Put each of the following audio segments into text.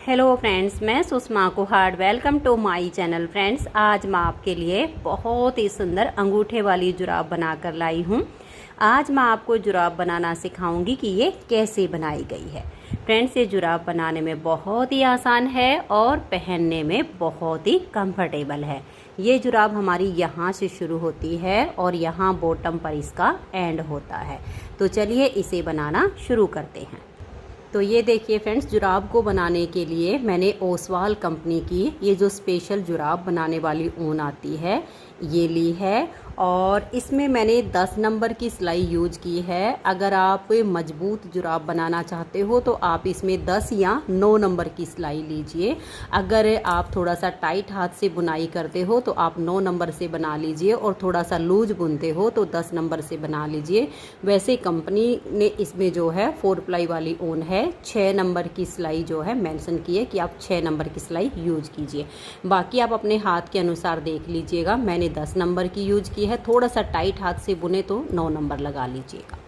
Hello friends, मैं Sushma Kuhad. Welcome to my channel. Friends, आज मैं आपके लिए बहुत ही सुंदर अंगूठे वाली जुराब बनाकर लाई हूँ। आज मैं आपको जुराब बनाना सिखाऊंगी कि ये कैसे बनाई गई है। फ्रेंड्स, ये जुराब बनाने में बहुत ही आसान है और पहनने में बहुत ही कंफर्टेबल है। ये जुराब हमारी यहाँ से शुरू होती है और यहाँ बॉटम पर इसका एंड होता है। तो चलिए इसे बनाना शुरू करते हैं। तो ये देखिए फ्रेंड्स, जुराब को बनाने के लिए मैंने ओसवाल कंपनी की ये जो स्पेशल जुराब बनाने वाली ऊन आती है ये ली है और इसमें मैंने 10 नंबर की सिलाई यूज की है। अगर आप मजबूत जुराब बनाना चाहते हो तो आप इसमें 10 या 9 नंबर की सिलाई लीजिए। अगर आप थोड़ा सा टाइट हाथ से बुनाई करते हो तो आप 9 नंबर से बना लीजिए और थोड़ा सा लूज बुनते हो तो 10 नंबर से बना लीजिए। वैसे कंपनी ने इसमें जो है 4 प्लाई वाली ऊन है, 6 नंबर की सिलाई जो है मेंशन की है कि आप 6 नंबर की सिलाई यूज कीजिए। बाकी आप अपने हाथ के अनुसार देख लीजिएगा। मैंने 10 नंबर की यूज की है। थोड़ा सा टाइट हाथ से बुने तो 9 नंबर लगा लीजिएगा।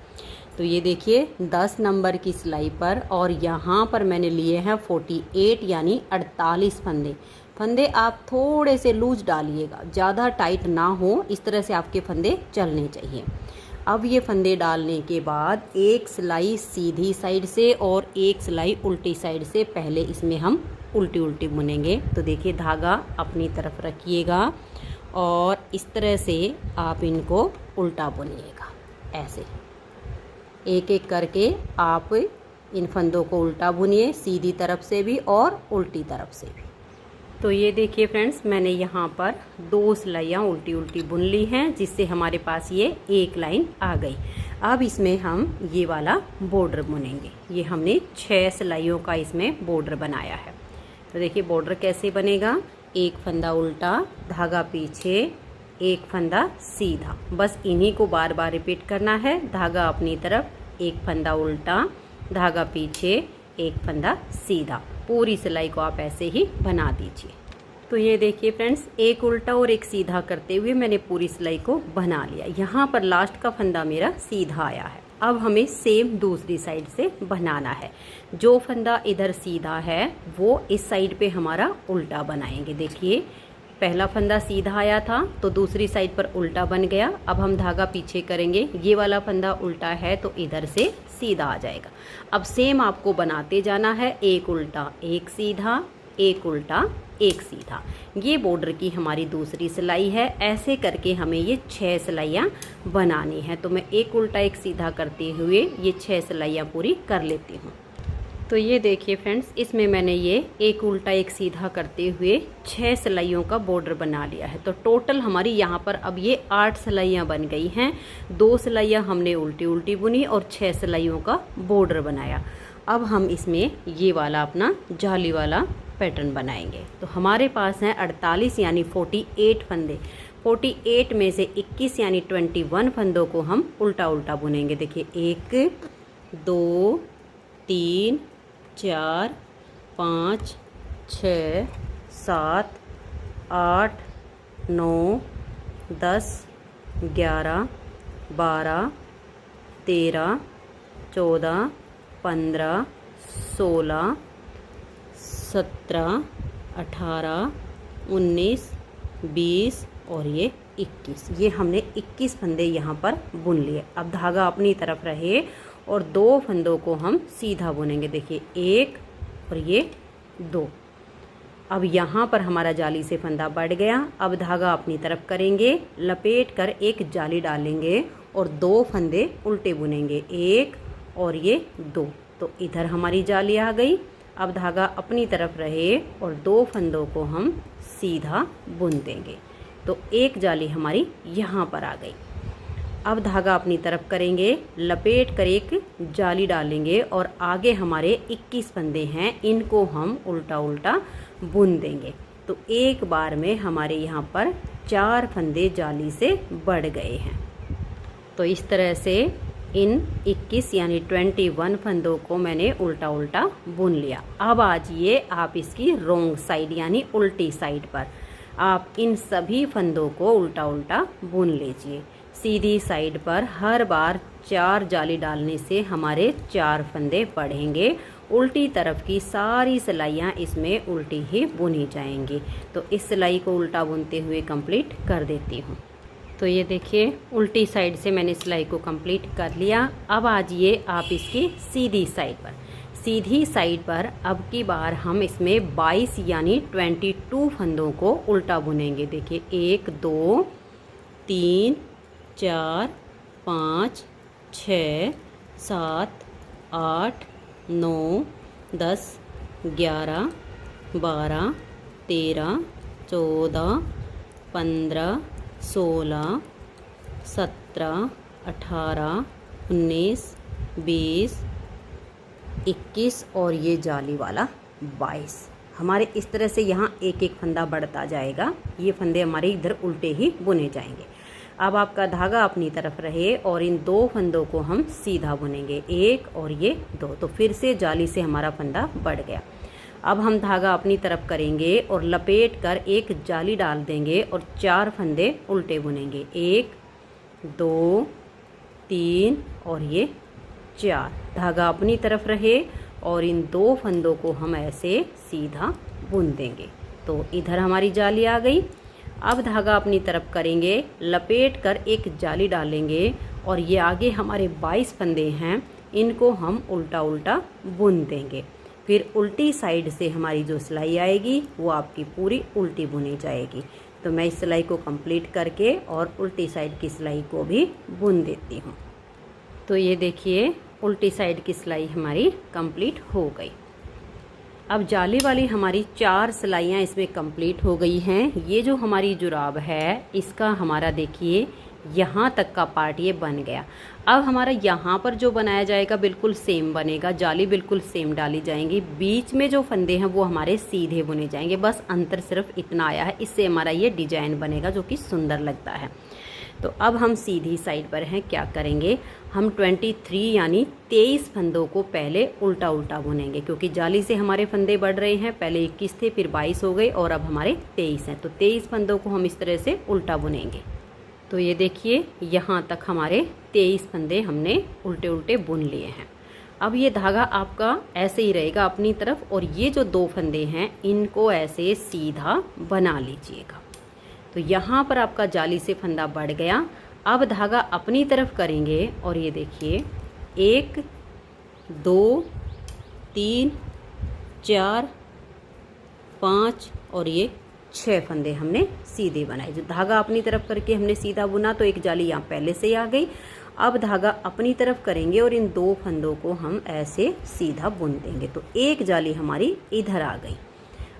तो ये देखिए 10 नंबर की सिलाई पर और यहाँ पर मैंने लिए हैं 48 यानी 48 फंदे। फंदे आप थोड़े से लूज डालिएगा, ज़्यादा टाइट ना हो, इस तरह से आपके फंदे चलने चाहिए। अब ये फंदे डालने के बाद एक सिलाई सीधी साइड से और एक सिलाई उल्टी साइड से पहले इसमें हम उल्टी उल्टी बुनेंगे। तो देखिए धागा अपनी तरफ रखिएगा और इस तरह से आप इनको उल्टा बुनिएगा। ऐसे एक एक करके आप इन फंदों को उल्टा बुनिए, सीधी तरफ से भी और उल्टी तरफ से भी। तो ये देखिए फ्रेंड्स, मैंने यहाँ पर 2 सिलाइयाँ उल्टी उल्टी बुन ली हैं, जिससे हमारे पास ये एक लाइन आ गई। अब इसमें हम ये वाला बॉर्डर बुनेंगे। ये हमने 6 सिलाइयों का इसमें बॉर्डर बनाया है। तो देखिए बॉर्डर कैसे बनेगा। एक फंदा उल्टा, धागा पीछे, एक फंदा सीधा, बस इन्हीं को बार बार रिपीट करना है। धागा अपनी तरफ, एक फंदा उल्टा, धागा पीछे, एक फंदा सीधा। पूरी सिलाई को आप ऐसे ही बना दीजिए। तो ये देखिए फ्रेंड्स, एक उल्टा और एक सीधा करते हुए मैंने पूरी सिलाई को बना लिया। यहाँ पर लास्ट का फंदा मेरा सीधा आया है। अब हमें सेम दूसरी साइड से बनाना है। जो फंदा इधर सीधा है वो इस साइड पे हमारा उल्टा बनाएंगे। देखिए पहला फंदा सीधा आया था तो दूसरी साइड पर उल्टा बन गया। अब हम धागा पीछे करेंगे, ये वाला फंदा उल्टा है तो इधर से सीधा आ जाएगा। अब सेम आपको बनाते जाना है, एक उल्टा एक सीधा, एक उल्टा एक सीधा। ये बॉर्डर की हमारी दूसरी सिलाई है। ऐसे करके हमें ये 6 सिलाइयाँ बनानी है। तो मैं एक उल्टा एक सीधा करते हुए ये 6 सिलाइयाँ पूरी कर लेती हूँ। तो ये देखिए फ्रेंड्स, इसमें मैंने ये एक उल्टा एक सीधा करते हुए 6 सिलाइयों का बॉर्डर बना लिया है। तो टोटल हमारी यहाँ पर अब ये 8 सिलाइयाँ बन गई हैं। 2 सिलाइयाँ हमने उल्टी उल्टी बुनी और 6 सिलाइयों का बॉर्डर बनाया। अब हम इसमें ये वाला अपना जाली वाला पैटर्न बनाएंगे। तो हमारे पास हैं 48 यानी 48 फंदे। 48 में से 21 यानी 21 फंदों को हम उल्टा उल्टा बुनेंगे। देखिए 1 2 3 4 5 6 7 8 9 10 11 12 13 14 15 16 17 18 19 20 और ये 21। ये हमने 21 फंदे यहाँ पर बुन लिए। अब धागा अपनी तरफ रहे और 2 फंदों को हम सीधा बुनेंगे। देखिए 1 और ये 2। अब यहाँ पर हमारा जाली से फंदा बढ़ गया। अब धागा अपनी तरफ करेंगे, लपेट कर एक जाली डालेंगे और 2 फंदे उल्टे बुनेंगे, 1 और ये 2। तो इधर हमारी जाली आ गई। अब धागा अपनी तरफ रहे और 2 फंदों को हम सीधा बुन देंगे। तो एक जाली हमारी यहाँ पर आ गई। अब धागा अपनी तरफ करेंगे, लपेट कर एक जाली डालेंगे और आगे हमारे 21 फंदे हैं, इनको हम उल्टा उल्टा बुन देंगे। तो एक बार में हमारे यहाँ पर 4 फंदे जाली से बढ़ गए हैं। तो इस तरह से इन 21 यानी 21 फंदों को मैंने उल्टा उल्टा बुन लिया। अब आजिए आप इसकी रोंग साइड यानी उल्टी साइड पर आप इन सभी फंदों को उल्टा उल्टा बुन लीजिए। सीधी साइड पर हर बार 4 जाली डालने से हमारे 4 फंदे बढ़ेंगे। उल्टी तरफ की सारी सिलाइयाँ इसमें उल्टी ही बुनी जाएंगी। तो इस सिलाई को उल्टा बुनते हुए कंप्लीट कर देती हूँ। तो ये देखिए उल्टी साइड से मैंने सिलाई को कंप्लीट कर लिया। अब आजिए आप इसकी सीधी साइड पर। सीधी साइड पर अब की बार हम इसमें 22 यानी 22 फंदों को उल्टा बुनेंगे। देखिए 1 2 3 4 5 6 7 8 9 10 11 12 13 14 15 16 17 18 19 20 21 और ये जाली वाला 22। हमारे इस तरह से यहाँ एक एक फंदा बढ़ता जाएगा। ये फंदे हमारे इधर उल्टे ही बुने जाएंगे। अब आपका धागा अपनी तरफ रहे और इन 2 फंदों को हम सीधा बुनेंगे, 1 और ये 2। तो फिर से जाली से हमारा फंदा बढ़ गया। अब हम धागा अपनी तरफ करेंगे और लपेट कर एक जाली डाल देंगे और 4 फंदे उल्टे बुनेंगे, 1 2 3 और ये 4। धागा अपनी तरफ रहे और इन 2 फंदों को हम ऐसे सीधा बुन देंगे। तो इधर हमारी जाली आ गई। अब धागा अपनी तरफ करेंगे, लपेट कर एक जाली डालेंगे और ये आगे हमारे 22 फंदे हैं, इनको हम उल्टा उल्टा बुन देंगे। फिर उल्टी साइड से हमारी जो सिलाई आएगी वो आपकी पूरी उल्टी बुनी जाएगी। तो मैं इस सिलाई को कंप्लीट करके और उल्टी साइड की सिलाई को भी बुन देती हूँ। तो ये देखिए उल्टी साइड की सिलाई हमारी कंप्लीट हो गई। अब जाली वाली हमारी 4 सिलाइयाँ इसमें कंप्लीट हो गई हैं। ये जो हमारी जुराब है इसका हमारा देखिए यहाँ तक का पार्ट ये बन गया। अब हमारा यहाँ पर जो बनाया जाएगा बिल्कुल सेम बनेगा, जाली बिल्कुल सेम डाली जाएंगी। बीच में जो फंदे हैं वो हमारे सीधे बुने जाएंगे, बस अंतर सिर्फ इतना आया है। इससे हमारा ये डिजाइन बनेगा जो कि सुंदर लगता है। तो अब हम सीधी साइड पर हैं, क्या करेंगे हम 23 यानी 23 फंदों को पहले उल्टा उल्टा बुनेंगे, क्योंकि जाली से हमारे फंदे बढ़ रहे हैं। पहले 21 थे, फिर 22 हो गए और अब हमारे 23 हैं। तो 23 फंदों को हम इस तरह से उल्टा बुनेंगे। तो ये देखिए यहाँ तक हमारे 23 फंदे हमने उल्टे उल्टे बुन लिए हैं। अब ये धागा आपका ऐसे ही रहेगा अपनी तरफ और ये जो 2 फंदे हैं इनको ऐसे सीधा बना लीजिएगा। तो यहाँ पर आपका जाली से फंदा बढ़ गया। अब धागा अपनी तरफ करेंगे और ये देखिए 1 2 3 4 5 और ये 6 फंदे हमने सीधे बनाए। जो धागा अपनी तरफ करके हमने सीधा बुना तो एक जाली यहाँ पहले से ही आ गई। अब धागा अपनी तरफ करेंगे और इन 2 फंदों को हम ऐसे सीधा बुन देंगे। तो एक जाली हमारी इधर आ गई।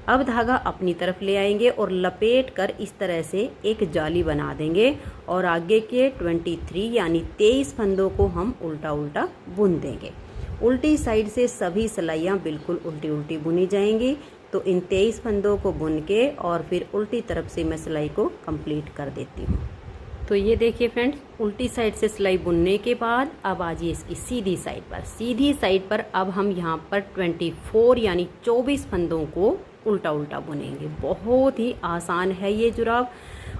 अब धागा अपनी तरफ ले आएंगे और लपेट कर इस तरह से एक जाली बना देंगे और आगे के 23 यानी 23 फंदों को हम उल्टा उल्टा बुन देंगे। उल्टी साइड से सभी सिलाइयाँ बिल्कुल उल्टी उल्टी बुनी जाएंगी। तो इन 23 फंदों को बुन के और फिर उल्टी तरफ से मैं सिलाई को कंप्लीट कर देती हूँ। तो ये देखिए फ्रेंड्स, उल्टी साइड से सिलाई बुनने के बाद अब आजिए इसकी सीधी साइड पर। सीधी साइड पर अब हम यहाँ पर 24 यानी 24 फंदों को उल्टा उल्टा बुनेंगे। बहुत ही आसान है ये जुराब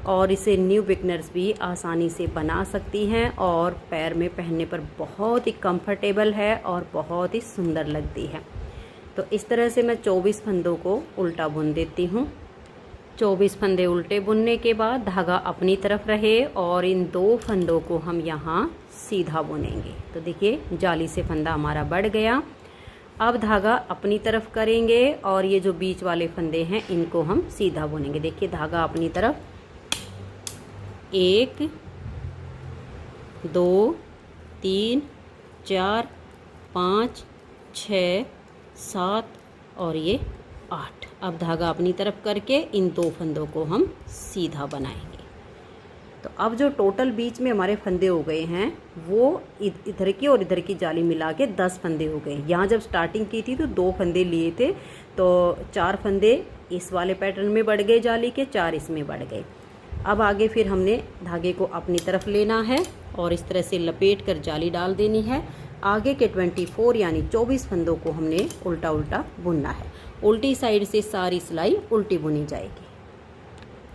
और इसे न्यू बिगनर्स भी आसानी से बना सकती हैं और पैर में पहनने पर बहुत ही कंफर्टेबल है और बहुत ही सुंदर लगती है। तो इस तरह से मैं 24 फंदों को उल्टा बुन देती हूँ। 24 फंदे उल्टे बुनने के बाद धागा अपनी तरफ रहे और इन 2 फंदों को हम यहाँ सीधा बुनेंगे। तो देखिए जाली से फंदा हमारा बढ़ गया। अब धागा अपनी तरफ करेंगे और ये जो बीच वाले फंदे हैं इनको हम सीधा बुनेंगे। देखिए धागा अपनी तरफ, 1 2 3 4 5 6 7 और ये 8। अब धागा अपनी तरफ करके इन 2 फंदों को हम सीधा बनाएंगे। तो अब जो टोटल बीच में हमारे फंदे हो गए हैं वो इधर की और इधर की जाली मिला के 10 फंदे हो गए। यहाँ जब स्टार्टिंग की थी तो 2 फंदे लिए थे, तो 4 फंदे इस वाले पैटर्न में बढ़ गए जाली के, 4 इसमें बढ़ गए। अब आगे फिर हमने धागे को अपनी तरफ लेना है और इस तरह से लपेट कर जाली डाल देनी है। आगे के 24 यानी 24 फंदों को हमने उल्टा उल्टा बुनना है। उल्टी साइड से सारी सिलाई उल्टी बुनी जाएगी।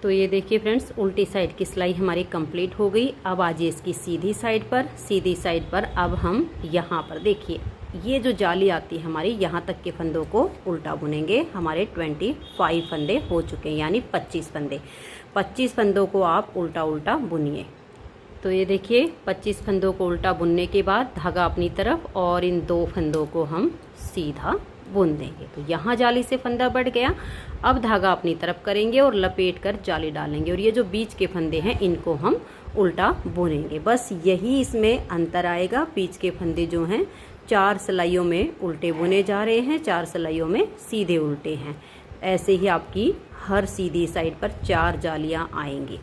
तो ये देखिए फ्रेंड्स, उल्टी साइड की सिलाई हमारी कंप्लीट हो गई। अब आजिए इसकी सीधी साइड पर। सीधी साइड पर अब हम यहाँ पर देखिए ये जो जाली आती है हमारी, यहाँ तक के फंदों को उल्टा बुनेंगे। हमारे 25 फंदे हो चुके हैं, यानी 25 फंदे। 25 फंदों को आप उल्टा उल्टा बुनिए। तो ये देखिए 25 फंदों को उल्टा बुनने के बाद धागा अपनी तरफ और इन 2 फंदों को हम सीधा बुन देंगे। तो यहाँ जाली से फंदा बढ़ गया। अब धागा अपनी तरफ करेंगे और लपेट कर जाली डालेंगे, और ये जो बीच के फंदे हैं इनको हम उल्टा बुनेंगे। बस यही इसमें अंतर आएगा। बीच के फंदे जो हैं 4 सिलाइयों में उल्टे बुने जा रहे हैं, 4 सिलाइयों में सीधे उल्टे हैं। ऐसे ही आपकी हर सीधी साइड पर 4 जालियाँ आएंगी।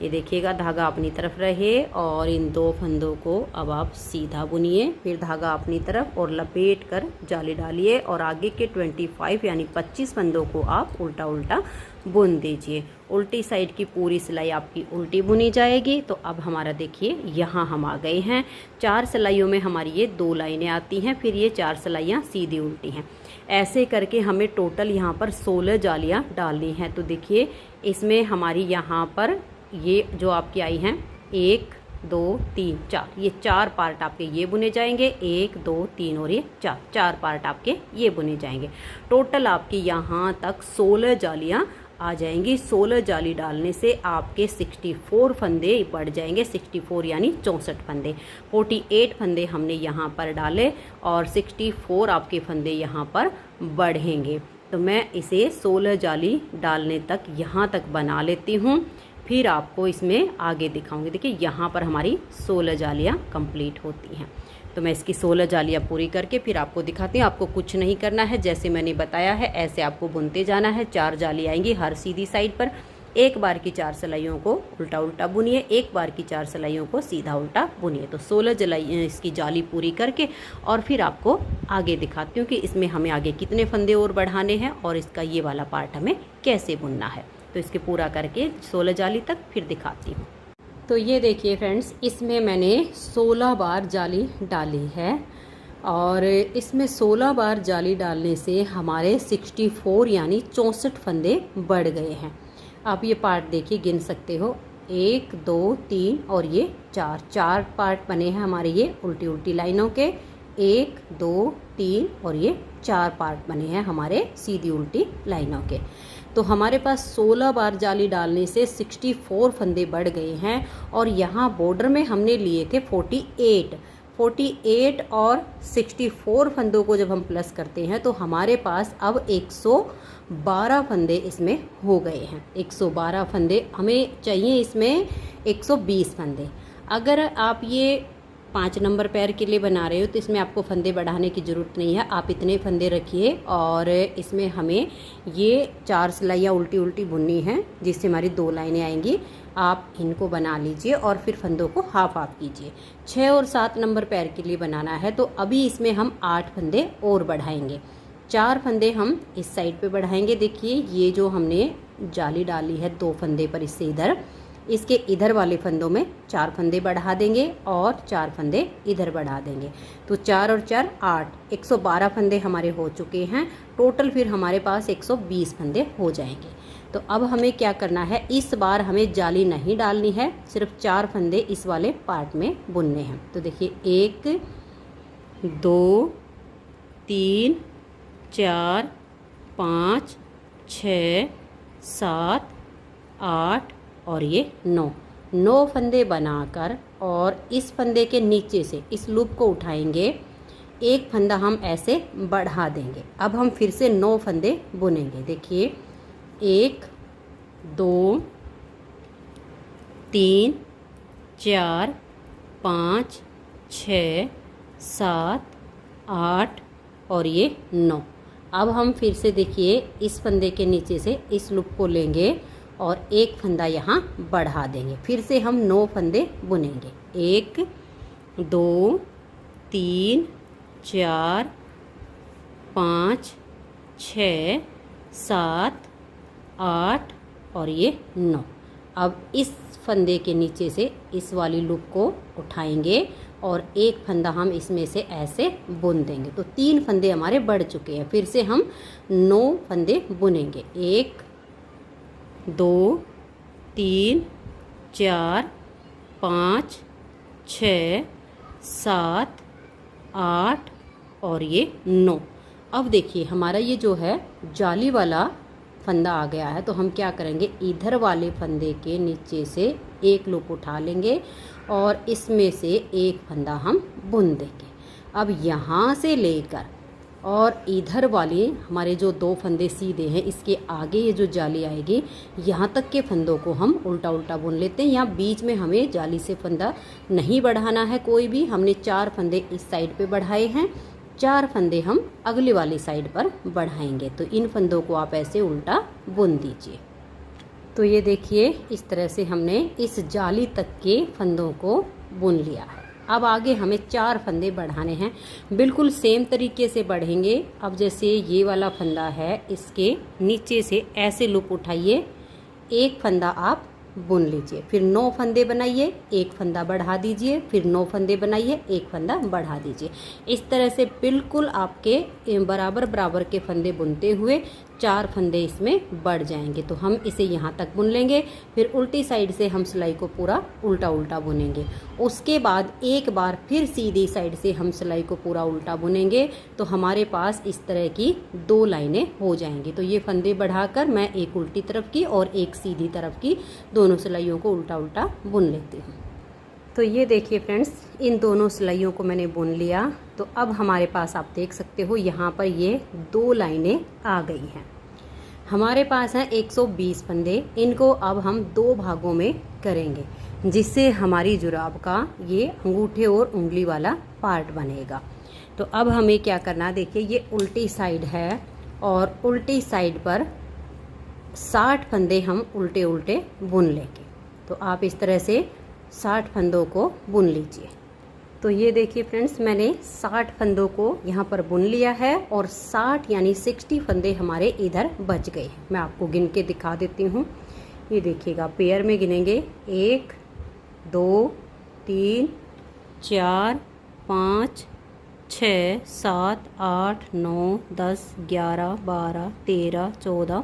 ये देखिएगा, धागा अपनी तरफ रहे और इन 2 फंदों को अब आप सीधा बुनिए। फिर धागा अपनी तरफ और लपेट कर जाली डालिए, और आगे के 25 यानी 25 फंदों को आप उल्टा उल्टा बुन दीजिए। उल्टी साइड की पूरी सिलाई आपकी उल्टी बुनी जाएगी। तो अब हमारा देखिए यहाँ हम आ गए हैं। 4 सिलाइयों में हमारी ये 2 लाइनें आती हैं, फिर ये 4 सिलाइयाँ सीधी उल्टी हैं। ऐसे करके हमें टोटल यहाँ पर 16 जालियाँ डालनी हैं। तो देखिए इसमें हमारी यहाँ पर ये जो आपकी आई हैं 1 2 3 4, ये 4 पार्ट आपके ये बुने जाएंगे। 1 2 3 और ये 4 पार्ट आपके ये बुने जाएंगे। टोटल आपकी यहाँ तक 16 जालियाँ आ जाएंगी। 16 जाली डालने से आपके 64 फंदे बढ़ जाएंगे। 64 यानी 64 फंदे। 48 फंदे हमने यहाँ पर डाले और 64 आपके फंदे यहाँ पर बढ़ेंगे। तो मैं इसे 16 जाली डालने तक यहाँ तक बना लेती हूँ, फिर आपको इसमें आगे दिखाऊंगी। देखिए यहाँ पर हमारी 16 जालियाँ कंप्लीट होती हैं। तो मैं इसकी 16 जालियाँ पूरी करके फिर आपको दिखाती हूँ। आपको कुछ नहीं करना है, जैसे मैंने बताया है ऐसे आपको बुनते जाना है। 4 जाली आएंगी हर सीधी साइड पर। एक बार की 4 सिलाइयों को उल्टा उल्टा बुनिए, एक बार की 4 सिलाइयों को सीधा उल्टा बुनिए। तो 16 जलाई इसकी जाली पूरी करके और फिर आपको आगे दिखाती हूँ कि इसमें हमें आगे कितने फंदे और बढ़ाने हैं और इसका ये वाला पार्ट हमें कैसे बुनना है। तो इसके पूरा करके 16 जाली तक फिर दिखाती हूँ। तो ये देखिए फ्रेंड्स, इसमें मैंने 16 बार जाली डाली है, और इसमें 16 बार जाली डालने से हमारे 64 यानी 64 फंदे बढ़ गए हैं। आप ये पार्ट देखिए, गिन सकते हो 1 2 3 और ये 4 पार्ट बने हैं हमारे ये उल्टी उल्टी लाइनों के। 1 2 3 और ये 4 पार्ट बने हैं हमारे सीधी उल्टी लाइनों के। तो हमारे पास 16 बार जाली डालने से 64 फंदे बढ़ गए हैं, और यहाँ बॉर्डर में हमने लिए थे 48 और 64 फंदों को जब हम प्लस करते हैं तो हमारे पास अब 112 फंदे इसमें हो गए हैं। 112 फंदे हमें चाहिए, इसमें 120 फंदे। अगर आप ये 5 नंबर पैर के लिए बना रहे हो तो इसमें आपको फंदे बढ़ाने की ज़रूरत नहीं है। आप इतने फंदे रखिए, और इसमें हमें ये 4 सिलाइयाँ उल्टी उल्टी बुननी हैं, जिससे हमारी 2 लाइनें आएंगी। आप इनको बना लीजिए और फिर फंदों को हाफ कीजिए। 6 और 7 नंबर पैर के लिए बनाना है तो अभी इसमें हम 8 फंदे और बढ़ाएंगे। 4 फंदे हम इस साइड पे बढ़ाएंगे। देखिए ये जो हमने जाली डाली है 2 फंदे पर इससे इधर, इसके इधर वाले फंदों में 4 फंदे बढ़ा देंगे और 4 फंदे इधर बढ़ा देंगे। तो 4 और 4 8, 112 फंदे हमारे हो चुके हैं। टोटल फिर हमारे पास 120 फंदे हो जाएंगे। तो अब हमें क्या करना है, इस बार हमें जाली नहीं डालनी है, सिर्फ 4 फंदे इस वाले पार्ट में बुनने हैं। तो देखिए 1 2 3 4 5 6 7 8 और ये 9 फंदे बनाकर, और इस फंदे के नीचे से इस लूप को उठाएंगे। एक फंदा हम ऐसे बढ़ा देंगे। अब हम फिर से 9 फंदे बुनेंगे। देखिए 1 2 3 4 5 6 7 8 और ये 9। अब हम फिर से देखिए इस फंदे के नीचे से इस लूप को लेंगे और एक फंदा यहाँ बढ़ा देंगे। फिर से हम 9 फंदे बुनेंगे। 1 2 3 4 5 6 7 8 और ये 9। अब इस फंदे के नीचे से इस वाली लूप को उठाएंगे और एक फंदा हम इसमें से ऐसे बुन देंगे। तो 3 फंदे हमारे बढ़ चुके हैं। फिर से हम 9 फंदे बुनेंगे। 1 2 3 4 5 6 7 8 और ये 9। अब देखिए हमारा ये जो है जाली वाला फंदा आ गया है, तो हम क्या करेंगे, इधर वाले फंदे के नीचे से एक लूप उठा लेंगे और इसमें से एक फंदा हम बुन देंगे। अब यहाँ से लेकर और इधर वाले हमारे जो 2 फंदे सीधे हैं, इसके आगे ये जो जाली आएगी यहाँ तक के फंदों को हम उल्टा उल्टा बुन लेते हैं। यहाँ बीच में हमें जाली से फंदा नहीं बढ़ाना है कोई भी। हमने 4 फंदे इस साइड पे बढ़ाए हैं, 4 फंदे हम अगले वाली साइड पर बढ़ाएंगे। तो इन फंदों को आप ऐसे उल्टा बुन दीजिए। तो ये देखिए इस तरह से हमने इस जाली तक के फंदों को बुन लिया है। अब आगे हमें 4 फंदे बढ़ाने हैं, बिल्कुल सेम तरीके से बढ़ेंगे। अब जैसे ये वाला फंदा है, इसके नीचे से ऐसे लूप उठाइए, एक फंदा आप बुन लीजिए, फिर 9 फंदे बनाइए, एक फंदा बढ़ा दीजिए, फिर 9 फंदे बनाइए, एक फंदा बढ़ा दीजिए। इस तरह से बिल्कुल आपके बराबर बराबर के फंदे बुनते हुए 4 फंदे इसमें बढ़ जाएंगे। तो हम इसे यहाँ तक बुन लेंगे, फिर उल्टी साइड से हम सिलाई को पूरा उल्टा उल्टा बुनेंगे। उसके बाद एक बार फिर सीधी साइड से हम सिलाई को पूरा उल्टा बुनेंगे, तो हमारे पास इस तरह की 2 लाइनें हो जाएंगी। तो ये फंदे बढ़ाकर मैं एक उल्टी तरफ की और एक सीधी तरफ की दोनों सिलाइयों को उल्टा उल्टा बुन लेती हूँ। तो ये देखिए फ्रेंड्स, इन दोनों सिलाइयों को मैंने बुन लिया। तो अब हमारे पास आप देख सकते हो यहाँ पर ये 2 लाइनें आ गई हैं। हमारे पास हैं 120 फंदे। इनको अब हम 2 भागों में करेंगे, जिससे हमारी जुराब का ये अंगूठे और उंगली वाला पार्ट बनेगा। तो अब हमें क्या करना, देखिए ये उल्टी साइड है और उल्टी साइड पर 60 फंदे हम उल्टे उल्टे बुन लेंगे। तो आप इस तरह से 60 फंदों को बुन लीजिए। तो ये देखिए फ्रेंड्स, मैंने 60 फंदों को यहाँ पर बुन लिया है और 60 यानी 60 फंदे हमारे इधर बच गए हैं। मैं आपको गिन के दिखा देती हूँ। ये देखिएगा, पेयर में गिनेंगे 1 2 3 4 5 6 7 8 9 10 11 12 13 14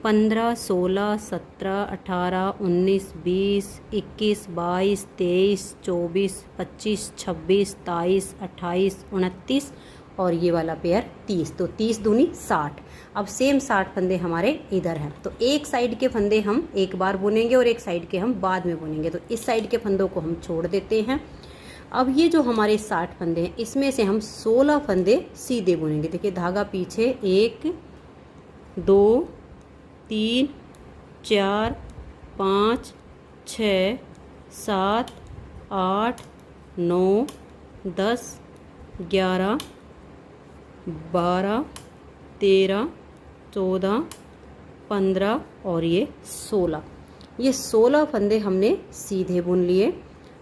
15 16 17 18 19 20 21 22 23 24 25 26 27 28 29 और ये वाला पेयर 30। तो 30 दूनी 60। अब सेम 60 फंदे हमारे इधर हैं। तो एक साइड के फंदे हम एक बार बुनेंगे और एक साइड के हम बाद में बुनेंगे। तो इस साइड के फंदों को हम छोड़ देते हैं। अब ये जो हमारे 60 फंदे हैं, इसमें से हम 16 फंदे सीधे बुनेंगे। देखिए धागा पीछे 1 2 3 4 5 6 7 8 9 10 11 12 13 14 15 और ये 16। ये 16 फंदे हमने सीधे बुन लिए।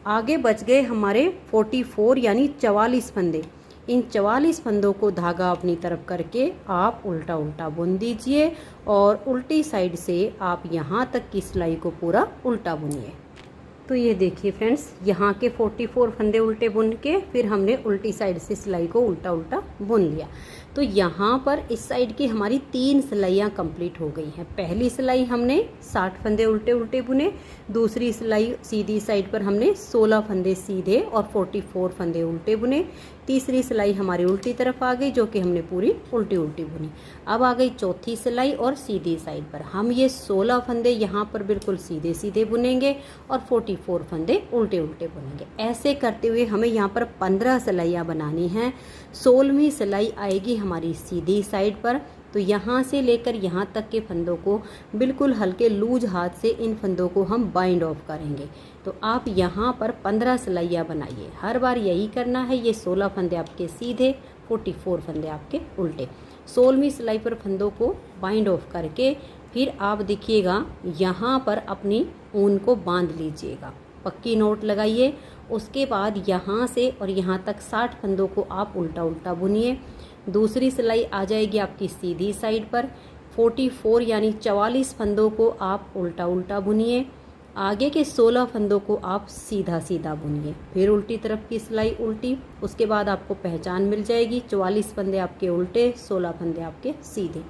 आगे बच गए हमारे 44 यानी 44 फंदे। इन 44 फंदों को धागा अपनी तरफ करके आप उल्टा उल्टा बुन दीजिए और उल्टी साइड से आप यहाँ तक की सिलाई को पूरा उल्टा बुनिए। तो ये देखिए फ्रेंड्स, यहाँ के 44 फंदे उल्टे बुन के फिर हमने उल्टी साइड से सिलाई को उल्टा उल्टा बुन लिया। तो यहाँ पर इस साइड की हमारी 3 सिलाइयाँ कंप्लीट हो गई हैं। पहली सिलाई हमने 60 फंदे उल्टे उल्टे बुने, दूसरी सिलाई सीधी साइड पर हमने 16 फंदे सीधे और 44 फंदे उल्टे बुने, तीसरी सिलाई हमारी उल्टी तरफ आ गई जो कि हमने पूरी उल्टी उल्टी बुनी। अब आ गई चौथी सिलाई और सीधी साइड पर हम ये 16 फंदे यहाँ पर बिल्कुल सीधे सीधे बुनेंगे और 44 फंदे उल्टे उल्टे बुनेंगे। ऐसे करते हुए हमें यहाँ पर 15 सिलाइयाँ बनानी हैं। 16वीं सिलाई आएगी हमारी सीधी साइड पर। तो यहाँ से लेकर यहाँ तक के फंदों को बिल्कुल हल्के लूज हाथ से इन फंदों को हम बाइंड ऑफ करेंगे। तो आप यहाँ पर 15 सिलाइयाँ बनाइए। हर बार यही करना है। ये 16 फंदे आपके सीधे, 44 फंदे आपके उल्टे। 16वीं सिलाई पर फंदों को बाइंड ऑफ करके फिर आप देखिएगा यहाँ पर अपनी ऊन को बांध लीजिएगा, पक्की नोट लगाइए। उसके बाद यहाँ से और यहाँ तक 60 फंदों को आप उल्टा उल्टा बुनिए। दूसरी सिलाई आ जाएगी आपकी सीधी साइड पर। 44 यानी 44 फंदों को आप उल्टा उल्टा बुनिए। आगे के 16 फंदों को आप सीधा सीधा बुनिए। फिर उल्टी तरफ की सिलाई उल्टी। उसके बाद आपको पहचान मिल जाएगी। 44 फंदे आपके उल्टे, 16 फंदे आपके सीधे।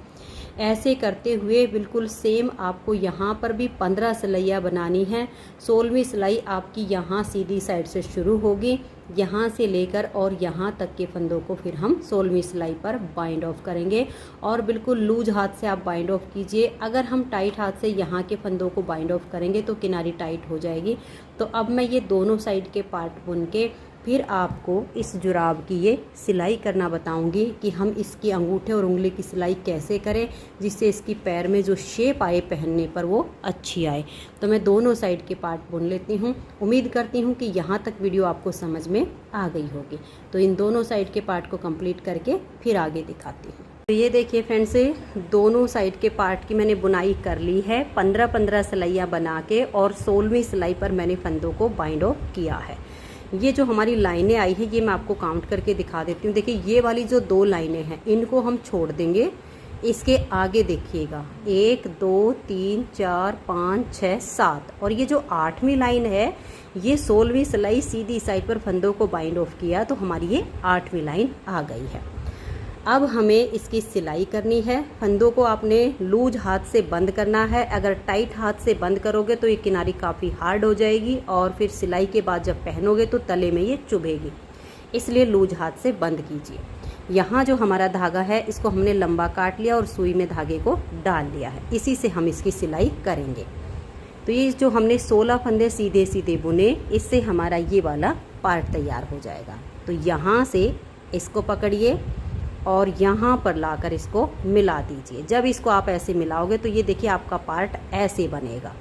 ऐसे करते हुए बिल्कुल सेम आपको यहाँ पर भी 15 सिलाइयाँ बनानी है। 16वीं सिलाई आपकी यहाँ सीधी साइड से शुरू होगी, यहाँ से लेकर और यहाँ तक के फंदों को फिर हम 16वीं सिलाई पर बाइंड ऑफ करेंगे। और बिल्कुल लूज हाथ से आप बाइंड ऑफ कीजिए। अगर हम टाइट हाथ से यहाँ के फंदों को बाइंड ऑफ करेंगे तो किनारी टाइट हो जाएगी। तो अब मैं ये दोनों साइड के पार्ट बुन के फिर आपको इस जुराब की ये सिलाई करना बताऊंगी कि हम इसकी अंगूठे और उंगली की सिलाई कैसे करें जिससे इसकी पैर में जो शेप आए पहनने पर वो अच्छी आए। तो मैं दोनों साइड के पार्ट बुन लेती हूँ। उम्मीद करती हूँ कि यहाँ तक वीडियो आपको समझ में आ गई होगी। तो इन दोनों साइड के पार्ट को कंप्लीट करके फिर आगे दिखाती हूँ। तो ये देखिए फ्रेंड्स, दोनों साइड के पार्ट की मैंने बुनाई कर ली है। 15-15 सिलाइयाँ बना के और 16वीं सिलाई पर मैंने फंदों को बाइंड ऑफ किया है। ये जो हमारी लाइनें आई है ये मैं आपको काउंट करके दिखा देती हूँ। देखिए ये वाली जो 2 लाइनें हैं इनको हम छोड़ देंगे। इसके आगे देखिएगा 1 2 3 4 5 6 7 और ये जो 8वीं लाइन है ये 16वीं सिलाई सीधी साइड पर फंदों को बाइंड ऑफ किया तो हमारी ये 8वीं लाइन आ गई है। अब हमें इसकी सिलाई करनी है। फंदों को आपने लूज हाथ से बंद करना है। अगर टाइट हाथ से बंद करोगे तो ये किनारी काफ़ी हार्ड हो जाएगी और फिर सिलाई के बाद जब पहनोगे तो तले में ये चुभेगी, इसलिए लूज हाथ से बंद कीजिए। यहाँ जो हमारा धागा है इसको हमने लंबा काट लिया और सुई में धागे को डाल लिया है। इसी से हम इसकी सिलाई करेंगे। तो ये जो हमने 16 फंदे सीधे सीधे बुने इससे हमारा ये वाला पार्ट तैयार हो जाएगा। तो यहाँ से इसको पकड़िए और यहाँ पर लाकर इसको मिला दीजिए। जब इसको आप ऐसे मिलाओगे तो ये देखिए आपका पार्ट ऐसे बनेगा।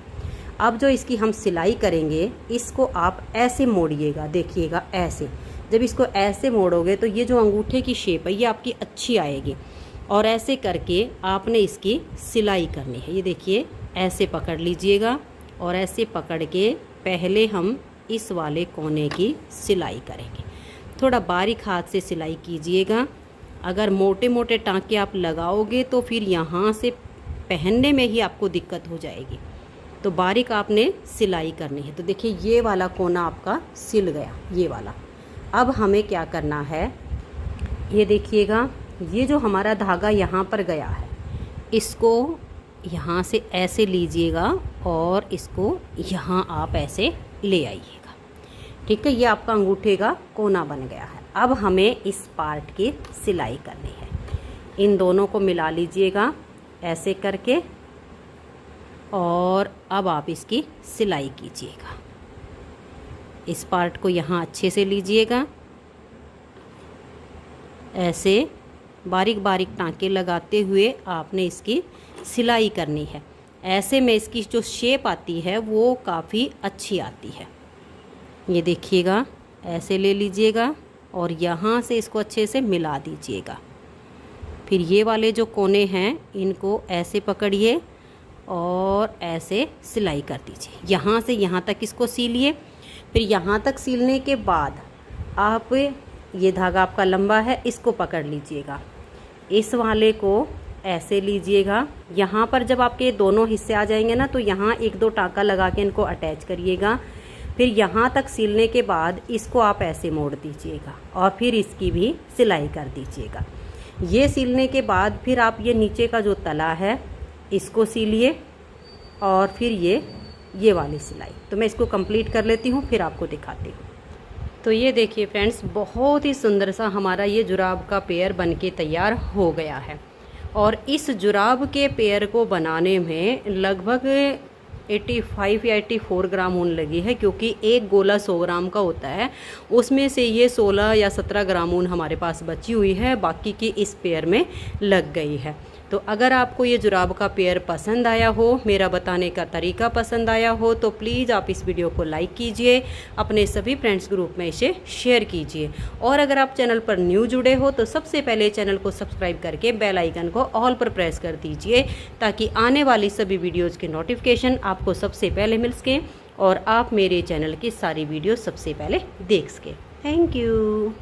अब जो इसकी हम सिलाई करेंगे इसको आप ऐसे मोड़िएगा, देखिएगा ऐसे। जब इसको ऐसे मोड़ोगे तो ये जो अंगूठे की शेप है ये आपकी अच्छी आएगी। और ऐसे करके आपने इसकी सिलाई करनी है। ये देखिए ऐसे पकड़ लीजिएगा और ऐसे पकड़ के पहले हम इस वाले कोने की सिलाई करेंगे। थोड़ा बारीक हाथ से सिलाई कीजिएगा। अगर मोटे मोटे टाँके आप लगाओगे तो फिर यहाँ से पहनने में ही आपको दिक्कत हो जाएगी। तो बारीक आपने सिलाई करनी है। तो देखिए ये वाला कोना आपका सिल गया, ये वाला। अब हमें क्या करना है, ये देखिएगा ये जो हमारा धागा यहाँ पर गया है इसको यहाँ से ऐसे लीजिएगा और इसको यहाँ आप ऐसे ले आइएगा। ठीक है, ये आपका अंगूठे का कोना बन गया है। अब हमें इस पार्ट की सिलाई करनी है। इन दोनों को मिला लीजिएगा ऐसे करके और अब आप इसकी सिलाई कीजिएगा। इस पार्ट को यहाँ अच्छे से लीजिएगा, ऐसे बारीक बारीक टाँके लगाते हुए आपने इसकी सिलाई करनी है। ऐसे में इसकी जो शेप आती है वो काफ़ी अच्छी आती है। ये देखिएगा ऐसे ले लीजिएगा और यहाँ से इसको अच्छे से मिला दीजिएगा। फिर ये वाले जो कोने हैं इनको ऐसे पकड़िए और ऐसे सिलाई कर दीजिए। यहाँ से यहाँ तक इसको सीलिए। फिर यहाँ तक सीलने के बाद आप ये धागा आपका लंबा है इसको पकड़ लीजिएगा। इस वाले को ऐसे लीजिएगा। यहाँ पर जब आपके दोनों हिस्से आ जाएंगे ना तो यहाँ 1-2 टाँका लगा के इनको अटैच करिएगा। फिर यहाँ तक सिलने के बाद इसको आप ऐसे मोड़ दीजिएगा और फिर इसकी भी सिलाई कर दीजिएगा। ये सिलने के बाद फिर आप ये नीचे का जो तला है इसको सिलिए और फिर ये वाली सिलाई। तो मैं इसको कंप्लीट कर लेती हूँ फिर आपको दिखाती हूँ। तो ये देखिए फ्रेंड्स, बहुत ही सुंदर सा हमारा ये जुराब का पेयर बनके तैयार हो गया है। और इस जुराब के पेयर को बनाने में लगभग 85 या 84 ग्राम ऊन लगी है, क्योंकि एक गोला 100 ग्राम का होता है। उसमें से ये 16 या 17 ग्राम ऊन हमारे पास बची हुई है, बाकी की इस पेयर में लग गई है। तो अगर आपको ये जुराब का पेयर पसंद आया हो, मेरा बताने का तरीका पसंद आया हो, तो प्लीज़ आप इस वीडियो को लाइक कीजिए, अपने सभी फ्रेंड्स ग्रुप में इसे शेयर कीजिए। और अगर आप चैनल पर न्यू जुड़े हो तो सबसे पहले चैनल को सब्सक्राइब करके बेल आइकन को ऑल पर प्रेस कर दीजिए, ताकि आने वाली सभी वीडियोज़ के नोटिफिकेशन आपको सबसे पहले मिल सकें और आप मेरे चैनल की सारी वीडियो सबसे पहले देख सकें। Thank you.